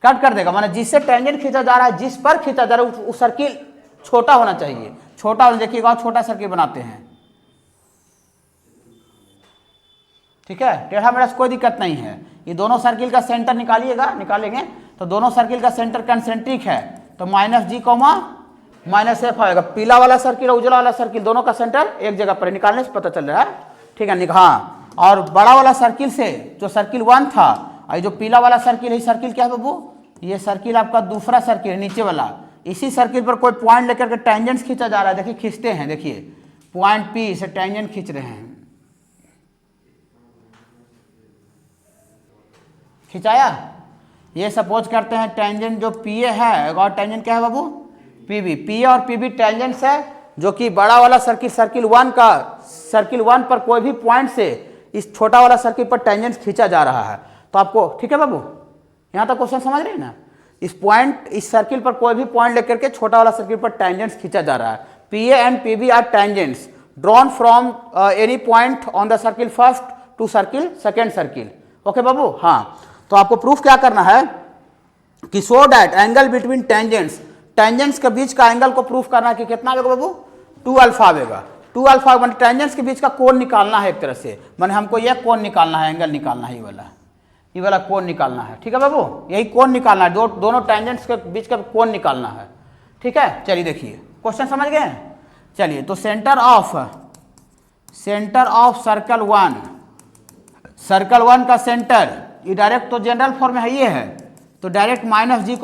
कट कर देगा। माने जिससे टेंजेंट खींचा जा रहा है, जिस पर खींचा जा रहा है उस सर्किल छोटा होना चाहिए, छोटा होना। देखिएगा छोटा सर्किल बनाते हैं ठीक है, टेढ़ा मेढ़ा कोई दिक्कत नहीं है। ये दोनों सर्किल का सेंटर निकालिएगा, निकालेंगे तो दोनों सर्किल का सेंटर कंसेंट्रिक है तो -g, -f आएगा। पीला वाला सर्किल और उजला वाला सर्किल दोनों का सेंटर एक जगह पर, निकालने से पता चल रहा है। ठीक है हाँ और बड़ा वाला सर्किल से जो सर्किल 1 था और जो पीला वाला सर्किल है सर्किल क्या है बाबू, ये सर्किल आपका दूसरा सर्किल है नीचे वाला। इसी सर्किल पर कोई पॉइंट लेकर के टेंजेंट खींचा जा रहा है, देखिए खींचते हैं, देखिए पॉइंट P से टेंजेंट खींच रहे हैं, खिंचाया। ये सपोज करते हैं टेंजेंट जो PA है और टेंजेंट क्या है बाबू PB, PA और PB टेंजेंट्स है जो कि बड़ा वाला सर्किल 1 का, सर्किल 1 पर कोई भी पॉइंट से इस छोटा वाला सर्किल पर टेंजेंट खींचा जा रहा है। तो आपको ठीक है बाबू यहाँ तक क्वेश्चन समझ रहे हैं ना, इस सर्किल पर कोई भी पॉइंट लेकर के छोटा वाला सर्किल पर टेंजेंट्स खींचा जा रहा है। PA and PB are tangents drawn from any point on the circle first to circle second circle. Okay बाबू हाँ तो आपको प्रूफ क्या करना है कि so that angle between tangents के बीच का एंगल को प्रूफ करना है कि कितना आएगा बाबू 2 अल्फा आएगा। 2 अल्फा मैंने टेंजेंट्स के बीच का कोण निकालना है एक तरह से, मैंने हमको यह कोण निकालना है, एंगल निकालना है, ये वाला कोण निकालना है। ठीक है बाबू यही कोण निकालना है, दोनों टेंजेंट्स के बीच का कोण निकालना है। ठीक है चलिए देखिए क्वेश्चन समझ गए। चलिए तो सेंटर ऑफ सर्कल 1 का सेंटर ये डायरेक्ट तो जनरल फॉर्म में है ये है तो डायरेक्ट -g,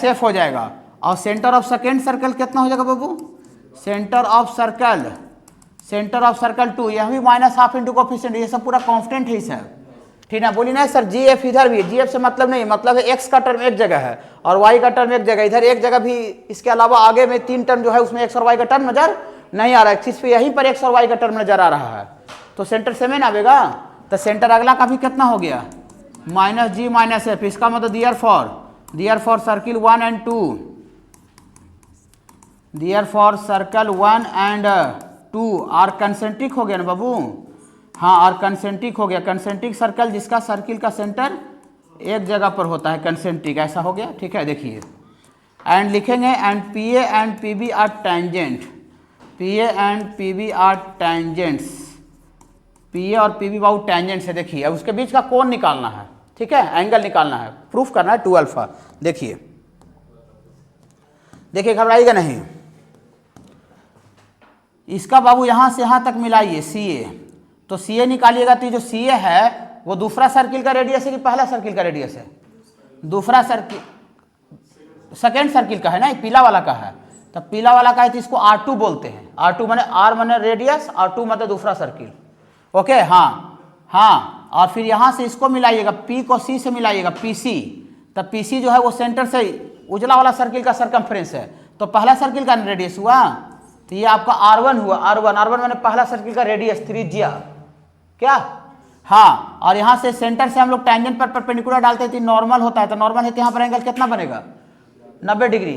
-f हो जाएगा। और सेंटर ऑफ सेकेंड सर्कल कितना हो जाएगा बाबू, सेंटर ऑफ सर्कल 2 यह भी -12 इंटू कोफिशिएंट, ये सब पूरा कांस्टेंट है सर। ठीक है बोली ना सर GF इधर भी, GF से मतलब नहीं, मतलब है x का टर्म एक जगह है और y का टर्म एक जगह, इधर एक जगह भी, इसके अलावा आगे में 3 टर्म जो है उसमें x और y का टर्म नजर नहीं आ रहा है, एक्सिस पे यहीं पर एक्स और वाई का टर्म नजर आ रहा है, तो सेंटर सेम ही ना आएगा। तो सेंटर अगला का भी कितना हो गया, माइनस जी माइनस एफ। इसका मतलब therefore circle 1 and 2, therefore circle 1 and 2 are concentric हो गया ना बाबू। हाँ, आर कंसेंट्रिक हो गया। कंसेंट्रिक सर्कल जिसका सर्किल का सेंटर एक जगह पर होता है, कंसेंट्रिक, ऐसा हो गया। ठीक है, देखिए एंड लिखेंगे and P A and P B are tangent, P A and P B are tangents, P A और पी बी बाबू टेंजेंट्स है। देखिए अब उसके बीच का कोण निकालना है, ठीक है, एंगल निकालना है, प्रूफ करना है 2 अल्फा। देखिए देखिए, घबराइएगा नहीं। इसका बाबू यहां से यहां तक मिलाइए सी ए, तो सी ए निकालिएगा तो जो सी ए है वो दूसरा सर्किल का रेडियस है कि पहला सर्किल का रेडियस है, दूसरा सर्किल, सेकेंड सर्किल का है ना, पीला वाला का है। तो पीला वाला का है तो इसको R2 बोलते हैं। R2 माने R माने रेडियस, R2 मतलब दूसरा सर्किल। ओके, हाँ हाँ, और फिर यहाँ से इसको मिलाइएगा, P को C से मिलाइएगा, PC। तब PC जो है वो सेंटर से उजला वाला सर्किल का सरकमफ्रेंस है, तो पहला सर्किल का रेडियस हुआ, तो ये आपका R1 हुआ। R1 माने पहला सर्किल का रेडियस, त्रिज्या क्या। हाँ, और यहाँ से सेंटर से हम लोग टेंजेंट पर परपेंडिकुलर डालते थे, नॉर्मल होता है, तो नॉर्मल है तो यहाँ पर एंगल कितना बनेगा, 90 डिग्री,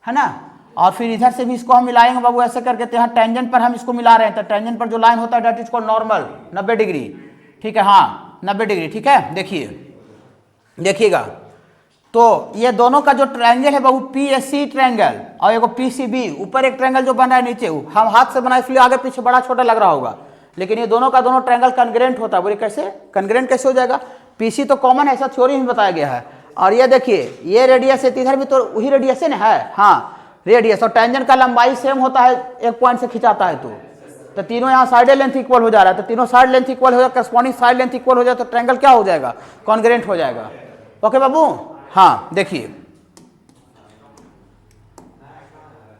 है ना। और फिर इधर से भी इसको हम मिलाएंगे बाबू ऐसे करके, तो यहाँ टेंजेंट पर हम इसको मिला रहे हैं, तो टेंजेंट पर जो लाइन होता है that is called normal, 90 degree. ठीक है, हाँ 90 डिग्री। ठीक है, देखिएगा तो ये दोनों का जो ट्रायंगल है बाबू PAC ट्रायंगल और एगो PCB, ऊपर एक ट्रायंगल जो बन रहा है नीचे, हम हाथ से बनाए इसलिए आगे पीछे बड़ा छोटा लग रहा होगा, लेकिन ये दोनों का दोनों ट्रायंगल कन्ग्रेंट होता है। बोले कैसे कन्ग्रेंट कैसे हो जाएगा, PC तो कॉमन है, ऐसा थ्योरी में बताया गया है। और ये देखिए ये रेडियस है, इधर भी तो वही रेडियस है ना, है हाँ रेडियस, और टेंजेंट का लंबाई सेम होता है, एक पॉइंट से खिंचाता है, तो तीनों यहाँ साइड लेंथ इक्वल हो जा रहा है, तो तीनों साइड लेंथ इक्वल हो जाए, करस्पॉन्डिंग साइड लेंथ इक्वल हो जाए, तो ट्रायंगल क्या हो जाएगा, कॉन्ग्रेंट हो जाएगा। ओके बाबू, हाँ देखिए,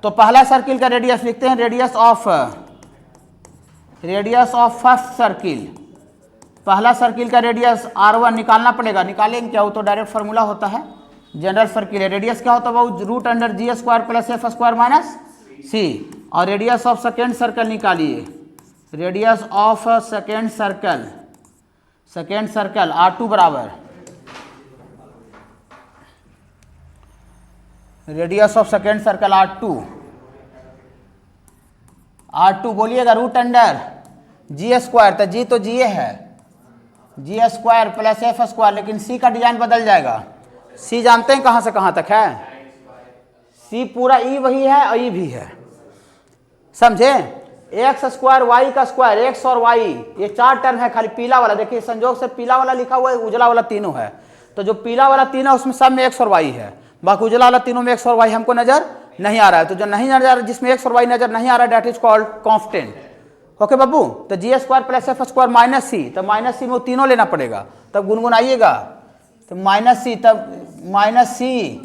तो पहला सर्किल का रेडियस लिखते हैं, रेडियस ऑफ फर्स्ट सर्किल, पहला सर्किल का रेडियस R1 निकालना पड़ेगा, निकालेंगे क्या, वो तो डायरेक्ट फार्मूला होता है, जनरल सर्किल है। रेडियस क्या होता है बाबू, रूट अंडर जी square plus F square minus C. और रेडियस ऑफ सेकेंड सर्कल निकालिए, radius of second circle R2 बराबर, radius of second circle R2 बोलिएगा, रूट अंडर जी स्क्वायर, तो जी तो जी है, जी स्क्वायर प्लस एफ स्क्वायर, लेकिन सी का डिजाइन बदल जाएगा। सी जानते हैं कहां से कहां तक है, सी पूरा ई वही है और ई भी है, समझे। एक्स स्क्वायर वाई का स्क्वायर, एक्स और वाई ये 4 टर्म है, खाली पीला वाला देखिए संजोग से पीला वाला लिखा हुआ है, उजला वाला तीनों है, तो जो पीला वाला तीनों है उसमें सब में एक्स और वाई है, बाकी उजला वाला तीनों में एक्स और वाई हमको नजर नहीं आ रहा है। तो जो नहीं नजर आ रहा है, जिसमें एक्स और वाई नजर नहीं आ रहा है, that is called constant. Okay बाबू, तो G square plus F square minus C, तो माइनस सी में वो तीनों लेना पड़ेगा, तब गुनगुनाइएगा, तो माइनस सी, तब माइनस सी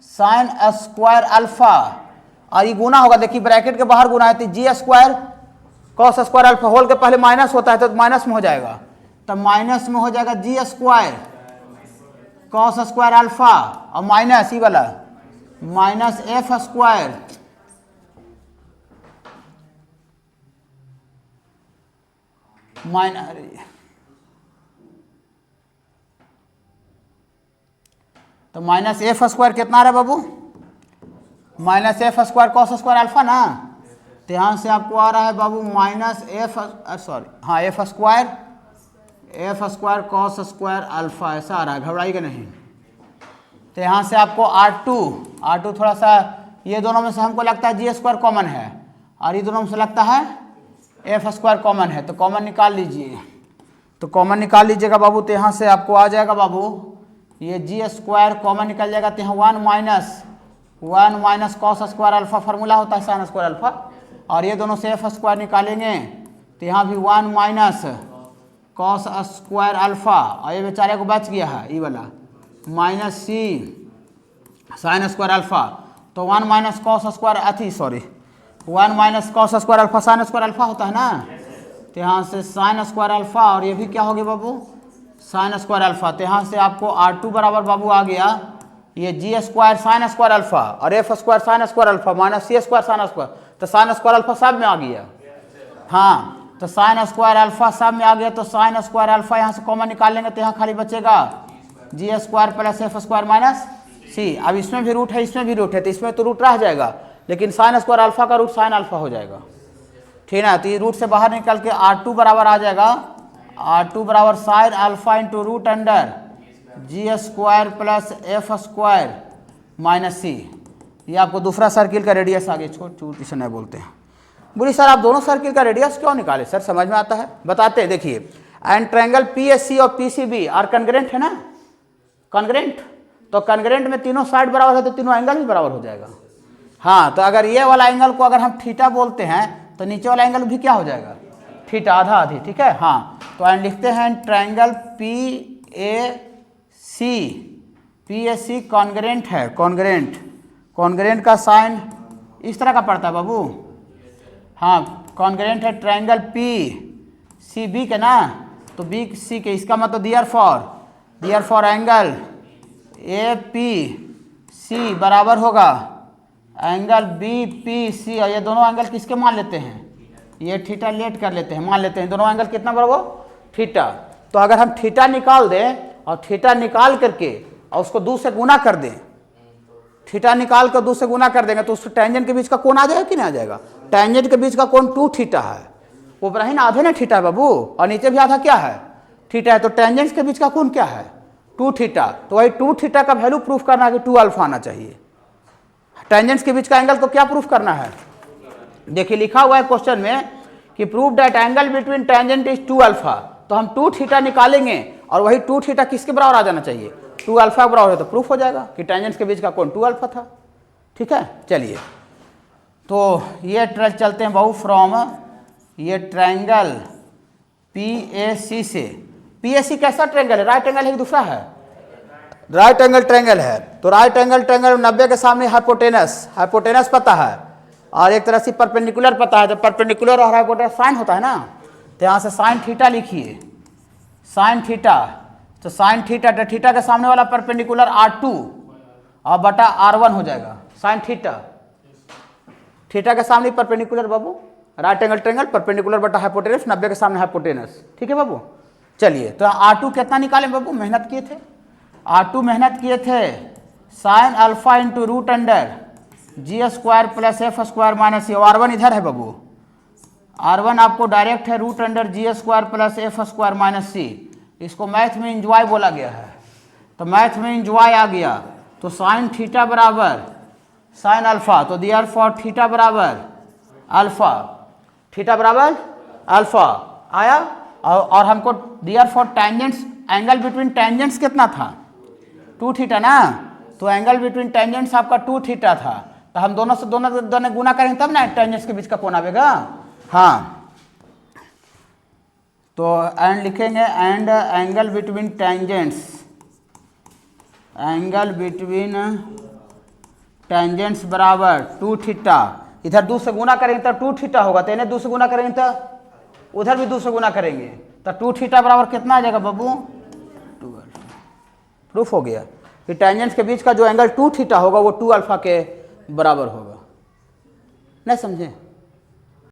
साइन स्क्वायर अल्फा, और ये गुना होगा, देखिए ब्रैकेट के बाहर गुना है, तो G square cos square alpha, whole के पहले माइनस होता है तो माइनस में हो जाएगा, तब माइनस में हो जाएगा G square cos square alpha, और माइनस ई वाला माइनस एफ स्क्वायर तो माइनस एफ स्क्वायर कितना आ रहा है बाबू, minus F square cos square alpha ना, तो यहाँ से आपको आ रहा है बाबू माइनस एफ, सॉरी हाँ F square cos square alpha, ऐसा आ रहा है, घबराइएगा नहीं। तो यहाँ से आपको R2 थोड़ा सा, ये दोनों में से हमको लगता है जी स्क्वायर कॉमन है, और ये दोनों में से लगता है एफ स्क्वायर कॉमन है, तो कॉमन निकाल लीजिए, तो कॉमन निकाल लीजिएगा बाबू, तो यहाँ से आपको आ जाएगा बाबू, ये जी स्क्वायर कॉमन निकल जाएगा, तो यहाँ 1 minus cos square alpha formula होता है साइन स्क्वायर अल्फा, और ये दोनों से एफ स्क्वायर निकालेंगे, तो यहाँ भी 1 माइनस कॉस स्क्वायर अल्फा, और ये बेचारे को बच गया है ये वाला माइनस सी साइन स्क्वायर अल्फा, तो 1 minus cos square 1 minus cos square alpha sign square alpha होता है ना, तो यहाँ से साइन स्क्वायर अल्फा, और ये भी क्या हो गया बाबू साइन स्क्वायर अल्फा, तो यहाँ से आपको R2 बराबर बाबू आ गया, ये G square sine square alpha और F square sine square alpha minus C square sine square, तो साइन स्क्वायर अल्फा सब में आ गया। हाँ, तो साइन स्क्वायर अल्फा सब में आ गया, तो साइन स्क्वायर अल्फा यहाँ से कॉमन निकाल लेंगे तो यहाँ खाली बचेगा G square plus F square minus C. अब इसमें भी रूट है, इसमें भी रूट है, तो इसमें तो रूट रह जाएगा, लेकिन साइन स्क्वायर अल्फा का रूट साइन अल्फा हो जाएगा, ठीक है ना। तो ये रूट से बाहर निकल के R2 बराबर आ जाएगा, R2 बराबर sine alpha into root under जी square plus F square minus C. ये आपको दूसरा सर्किल का रेडियस आगे छोड़ इसे नहीं बोलते हैं। बोली सर आप दोनों सर्किल का रेडियस क्यों निकाले? सर समझ में आता है, बताते हैं। देखिए, एंड ट्रायंगल PSC और PCB आर कॉन्ग्रेंट है ना, कॉन्ग्रेंट। तो कॉन्ग्रेंट में तीनों साइड बराबर है तो तीनों एंगल भी बराबर हो जाएगा। हाँ, तो अगर ये वाला एंगल को अगर हम थीटा बोलते हैं तो नीचे वाला एंगल भी क्या हो जाएगा? थीटा, आधा आधी, ठीक है। हाँ, तो एंड लिखते हैं ट्रायंगल PSC कॉन्ग्रेंट है, कॉन्ग्रेंट का साइन इस तरह का पड़ता है बाबू। हाँ, कॉन्ग्रेंट है ट्रायंगल PCB के ना, तो BC के, इसका मतलब दियर फॉर एंगल APC बराबर होगा एंगल BPC। और ये दोनों एंगल किसके मान लेते हैं? ये थीटा लेट कर लेते हैं, मान लेते हैं दोनों एंगल कितना बराबर? थीटा। तो अगर हम थीटा निकाल दें और थीटा निकाल करके और उसको 2 से गुना कर दें, थीटा निकाल कर 2 से गुना कर देंगे तो उस टेंजेंट के बीच का कोण आ जाएगा कि नहीं आ जाएगा? टेंजेंट के बीच का कोण 2 थीटा है, ऊपर ही ना आधे ना थीटा बाबू, और नीचे भी आधा क्या है? थीटा है। तो टेंजेंट के बीच का कोण क्या है? 2 थीटा। तो वही 2 थीटा का वैल्यू प्रूफ करना है कि 2 अल्फा आना चाहिए। टेंजेंट्स के बीच का एंगल तो क्या प्रूफ करना है? देखिए लिखा हुआ है क्वेश्चन में कि prove that angle between tangent is 2 alpha. तो हम 2 थीटा निकालेंगे और वही 2 थीटा किसके बराबर आ जाना चाहिए? 2 अल्फा के बराबर है, तो प्रूफ हो जाएगा कि टेंजेंट्स के बीच का कोण 2 अल्फा था, ठीक है। चलिए, तो ये चलते हैं बहु फ्रॉम ये ट्रायंगल PAC से। PAC कैसा ट्रायंगल है? राइट एंगल है कि दूसरा है? राइट एंगल ट्रायंगल है। तो राइट एंगल ट्रायंगल 90 के सामने हाइपोटेनस पता है और एक तरह से परपेंडिकुलर पता है। जब परपेंडिकुलर और हाइपोटेनस साइन होता है ना, तो यहाँ से साइन थीटा लिखिए, साइन थीटा। तो साइन थीटा, तो थीटा के सामने वाला परपेंडिकुलर R2 और बटा R1 हो जाएगा साइन थीटा। थीटा के सामने परपेंडिकुलर बाबू, राइट एंगल ट्रायंगल परपेंडिकुलर बटा हाइपोटेनस, 90 के सामने हाइपोटेनस, ठीक है बाबू। चलिए, तो R2 कितना निकालें बाबू? मेहनत किए थे, R2 मेहनत किए थे sine alpha into root under जी square plus F square minus c. R1 इधर है बाबू, R1 आपको डायरेक्ट है रूट अंडर जी square plus F square minus c. इसको मैथ में इंजॉय बोला गया है, तो मैथ में इंजॉय आ गया। तो साइन थीटा बराबर साइन अल्फा, तो दियर फॉर थीटा बराबर अल्फा, थीटा बराबर अल्फा आया। और हमको therefore tangents, angle between tangents कितना था? 2 थीटा ना, तो एंगल बिटवीन टेंजेंट्स आपका 2 थीटा था। तो हम दोनों से दोनों गुना करेंगे तब ना टेंजेंट्स के बीच का कोण आएगा। हाँ, तो एंड लिखेंगे and angle between tangents, angle between tangents बराबर 2 थीटा। इधर 2 से गुना करेंगे तो 2 थीटा होगा, तो इन्हें 2 से गुना करेंगे तो उधर भी 2 से गुना करेंगे तो 2 थीटा बराबर कितना आ जाएगा बाबू? 2 अल्फा। प्रूफ हो गया कि टेंजेंट्स के बीच का जो एंगल 2 थीटा होगा वो 2 अल्फा के बराबर होगा। नहीं समझे?